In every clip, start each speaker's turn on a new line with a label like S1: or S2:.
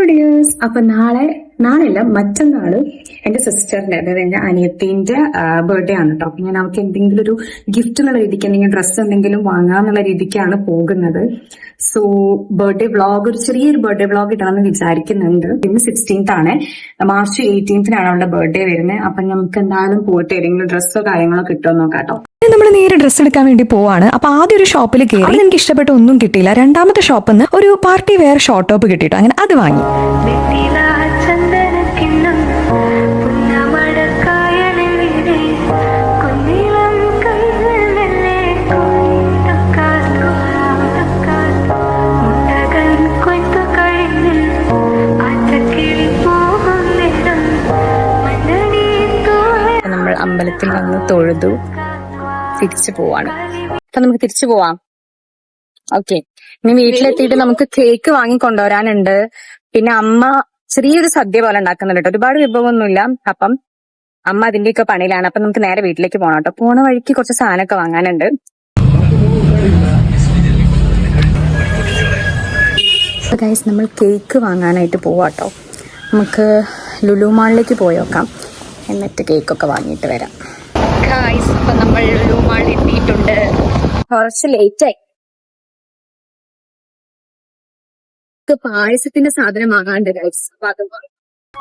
S1: Dears. അപ്പൊ നാളെയല്ല മറ്റന്നാള് എന്റെ സിസ്റ്ററിന്റെ, അതായത് എന്റെ അനിയത്തിന്റെ ബർത്ത്ഡേ ആണ് കേട്ടോ. അപ്പൊ ഞാൻ അവർക്ക് എന്തെങ്കിലും ഒരു ഗിഫ്റ്റ് എന്നുള്ള രീതിക്ക്, എന്തെങ്കിലും ഡ്രസ്സ് എന്തെങ്കിലും വാങ്ങാന്നുള്ള രീതിക്കാണ് പോകുന്നത്. സോ ബർത്ത്ഡേ വ്ളോഗ്, ഒരു ചെറിയൊരു ബർത്ത്ഡേ വ്ളോഗ് ഇടണമെന്ന് വിചാരിക്കുന്നുണ്ട്. ഇന്ന് 16th ആണ്, മാർച്ച് 18th അവളുടെ ബർത്ത്ഡേ വരുന്നത്. അപ്പൊ നമുക്ക് എന്തായാലും പോയിട്ട് ഏതെങ്കിലും ഡ്രസ്സോ കാര്യങ്ങളോ കിട്ടുമോ നോക്കാട്ടോ.
S2: നമ്മൾ നേരെ ഡ്രസ്സ് എടുക്കാൻ വേണ്ടി പോവാണ്. അപ്പൊ ആദ്യം ഒരു ഷോപ്പിൽ കയറി, എനിക്ക് ഇഷ്ടപ്പെട്ട ഒന്നും കിട്ടിയില്ല. രണ്ടാമത്തെ ഷോപ്പിൽ നിന്ന് ഒരു പാർട്ടി വെയർ ഷോർട്ട് ടോപ്പ് കിട്ടിട്ടോ, അങ്ങനെ അത് വാങ്ങി.
S1: നമ്മൾ അമ്പലത്തിൽ വന്ന് തൊഴുതു തിരിച്ചു പോവാണ്. അപ്പൊ നമുക്ക് തിരിച്ചു പോവാം. ഓക്കെ, ഇനി വീട്ടിലെത്തിയിട്ട് നമുക്ക് കേക്ക് വാങ്ങി കൊണ്ടുവരാനുണ്ട്. പിന്നെ അമ്മ ചെറിയൊരു സദ്യ പോലെ ഉണ്ടാക്കുന്നുണ്ട് കേട്ടോ. ഒരുപാട് വിഭവമൊന്നുമില്ല. അപ്പം അമ്മ അതിന്റെയൊക്കെ പണിയിലാണ്. അപ്പൊ നമുക്ക് നേരെ വീട്ടിലേക്ക് പോകണം കേട്ടോ. പോണ വഴിക്ക് കുറച്ച് സാധനമൊക്കെ വാങ്ങാനുണ്ട്. ഗൈസ്, നമ്മൾ കേക്ക് വാങ്ങാനായിട്ട് പോവാട്ടോ. നമുക്ക് ലുലു മാളിലേക്ക് പോയി നോക്കാം, എന്നിട്ട് കേക്കൊക്കെ വാങ്ങിയിട്ട് വരാം. ഗൈസ്, അപ്പൊ നമ്മൾ ലുലു മാളിൽ എത്തിയിട്ടുണ്ട്. കുറച്ച് ലേറ്റായി. പായസത്തിന്റെ സാധനം വാങ്ങാണ്ട് ഗൈസ്.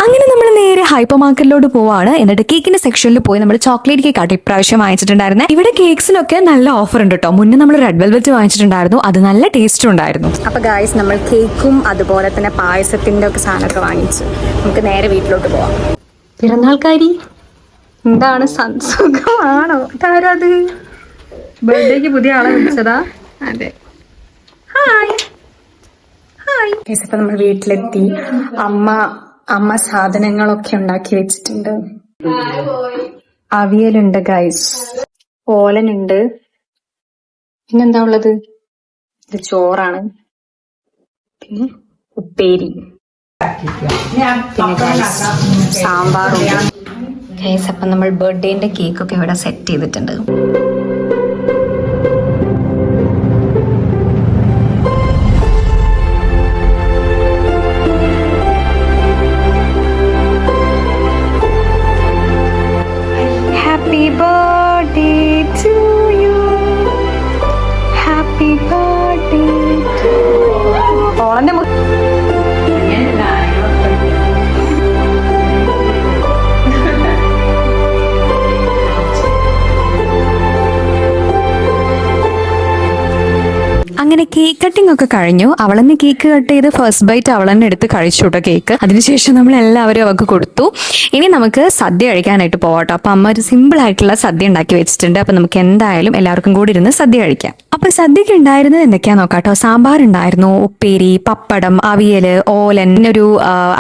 S2: അങ്ങനെ നമ്മൾ നേരെ ഹൈപ്പർ മാർക്കറ്റിലോട്ട് പോവാണ്. എന്നിട്ട് കേക്കിന്റെ സെക്ഷനിൽ പോയി നമ്മൾ ചോക്ലേറ്റ് കേക്ക് ആട്ടോ ഇപ്രാവശ്യം വാങ്ങിച്ചിട്ടുണ്ടായിരുന്നത്. ഇവിടെ കേക്സിനൊക്കെ നല്ല ഓഫർ ഉണ്ട് കേട്ടോ. മുന്നേ നമ്മൾ റെഡ് വെൽവെറ്റ് വാങ്ങിച്ചിട്ടുണ്ടായിരുന്നു, അത് നല്ല ടേസ്റ്റും ഉണ്ടായിരുന്നു.
S1: അപ്പൊ ഗൈസ്, നമ്മൾ കേക്കും അതുപോലെ തന്നെ പായസത്തിന്റെ ഒക്കെ സാധനമൊക്കെ വാങ്ങിച്ചു. നമുക്ക് നേരെ വീട്ടിലോട്ട് പോവാം. പിറന്നാൾക്കാരി എന്താണ്, സുഖമാണോ? ഇതാരത്? ബർത്ത്ഡേക്ക് പുതിയ ആളെ വിളിച്ചതാ? അതെ. Hi hi. അപ്പൊ നമ്മൾ വീട്ടിലെത്തി. അമ്മ സാധനങ്ങളൊക്കെ ഉണ്ടാക്കി വെച്ചിട്ടുണ്ട്. അവിയലുണ്ട് ഗൈസ്, ഓലനുണ്ട്, പിന്നെന്താ ഉള്ളത്? ഇത് ചോറാണ്, പിന്നെ ഉപ്പേരി, പിന്നെ സാമ്പാറുണ്ട് ഗൈസ്. അപ്പൊ നമ്മൾ ബർത്ത്ഡേന്റെ കേക്കൊക്കെ ഇവിടെ സെറ്റ് ചെയ്തിട്ടുണ്ട്. Happy birthday to you. Happy birthday to you. ഓളന്റെ
S2: അങ്ങനെ കേക്ക് കട്ടിംഗ് ഒക്കെ കഴിഞ്ഞു. അവളെന്നെ കേക്ക് കട്ട് ചെയ്ത് ഫസ്റ്റ് ബൈറ്റ് അവളെന്നെ എടുത്ത് കഴിച്ചു കേട്ടോ കേക്ക്. അതിനുശേഷം നമ്മൾ എല്ലാവരും അവൾക്ക് കൊടുത്തു. ഇനി നമുക്ക് സദ്യ കഴിക്കാനായിട്ട് പോവാട്ടോ. അപ്പൊ അമ്മ ഒരു സിമ്പിൾ ആയിട്ടുള്ള സദ്യ ഉണ്ടാക്കി വെച്ചിട്ടുണ്ട്. അപ്പൊ നമുക്ക് എന്തായാലും എല്ലാവർക്കും കൂടി ഇരുന്ന് സദ്യ കഴിക്കാം. അപ്പൊ സദ്യക്ക് ഉണ്ടായിരുന്നത് എന്തൊക്കെയാ നോക്കാട്ടോ. സാമ്പാർ ഉണ്ടായിരുന്നു, ഉപ്പേരി, പപ്പടം, അവിയല്, ഓലൻ, ഒരു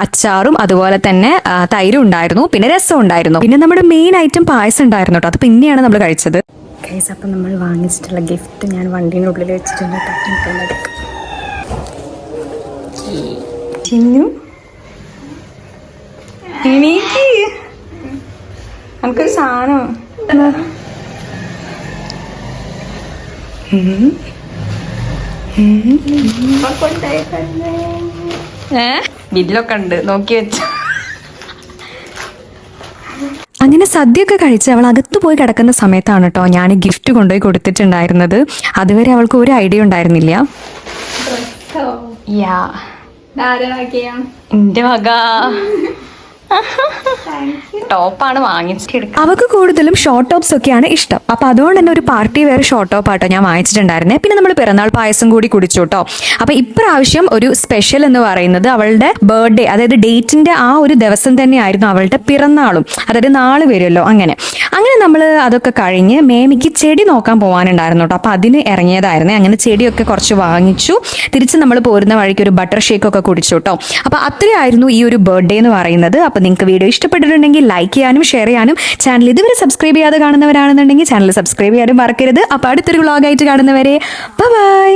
S2: അച്ചാറും അതുപോലെ തന്നെ തൈരും ഉണ്ടായിരുന്നു, പിന്നെ രസം ഉണ്ടായിരുന്നു, പിന്നെ നമ്മുടെ മെയിൻ ഐറ്റം പായസം ഉണ്ടായിരുന്നു കേട്ടോ. അത് പിന്നെയാണ് നമ്മൾ കഴിച്ചത്.
S1: ഗൈസ്, അപ്പം നമ്മൾ വാങ്ങിച്ചിട്ടുള്ള ഗിഫ്റ്റ് ഞാൻ വണ്ടീൻ്റെ ഉള്ളിൽ വെച്ചിട്ടുണ്ട് കേട്ടോ. ചിന്നു എണീക്ക്, നമുക്കൊരു സാധനം. ബില്ലൊക്കെ ഉണ്ട്, നോക്കി വെച്ച.
S2: അങ്ങനെ സദ്യയൊക്കെ കഴിച്ച് അവൾ അകത്ത് പോയി കിടക്കുന്ന സമയത്താണ് കേട്ടോ ഞാൻ ഗിഫ്റ്റ് കൊണ്ടുപോയി കൊടുത്തിട്ടുണ്ടായിരുന്നത്. അതുവരെ അവൾക്ക് ഒരു ഐഡിയ ഉണ്ടായിരുന്നില്ല. എന്റെ വക ടോപ്പാണ് വാങ്ങിച്ചെടുക്കുക. അവൾക്ക് കൂടുതലും ഷോർട്ട് ടോപ്സ് ഒക്കെയാണ് ഇഷ്ടം. അപ്പൊ അതുകൊണ്ട് തന്നെ ഒരു പാർട്ടി വെയർ ഷോർട്ട് ടോപ്പ് ആട്ടോ ഞാൻ വാങ്ങിച്ചിട്ടുണ്ടായിരുന്നത്. പിന്നെ നമ്മൾ പിറന്നാൾ പായസം കൂടി കുടിച്ചു കേട്ടോ. അപ്പൊ ഇപ്രാവശ്യം ഒരു സ്പെഷ്യൽ എന്ന് പറയുന്നത് അവളുടെ ബർത്ത്ഡേ, അതായത് ഡേറ്റിന്റെ ആ ഒരു ദിവസം തന്നെയായിരുന്നു അവളുടെ പിറന്നാളും, അതായത് നാളെ വരുമല്ലോ. അങ്ങനെ നമ്മൾ അതൊക്കെ കഴിഞ്ഞ് മേമിക്ക് ചെടി നോക്കാൻ പോകാനുണ്ടായിരുന്നു കേട്ടോ. അപ്പൊ അതിന് ഇറങ്ങിയതായിരുന്നേ. അങ്ങനെ ചെടിയൊക്കെ കുറച്ച് വാങ്ങിച്ചു. തിരിച്ച് നമ്മൾ പോരുന്ന വഴിക്ക് ഒരു ബട്ടർ ഷേക്ക് ഒക്കെ കുടിച്ചു കേട്ടോ. അപ്പൊ അത്രയായിരുന്നു ഈ ഒരു ബർത്ത്ഡേ എന്ന് പറയുന്നത്. അപ്പൊ നിങ്ങൾക്ക് വീഡിയോ ഇഷ്ടപ്പെട്ടിട്ടുണ്ടെങ്കിൽ ലൈക്ക് ചെയ്യാനും ഷെയർ ചെയ്യാനും, ചാനൽ ഇതുവരെ സബ്സ്ക്രൈബ് ചെയ്യാതെ കാണുന്നവരാണെന്നുണ്ടെങ്കിൽ ചാനൽ സബ്സ്ക്രൈബ് ചെയ്യാനും മറക്കരുത്. അപ്പൊ അടുത്തൊരു വ്ളോഗായിട്ട് കാണുന്നവരെ ബൈ.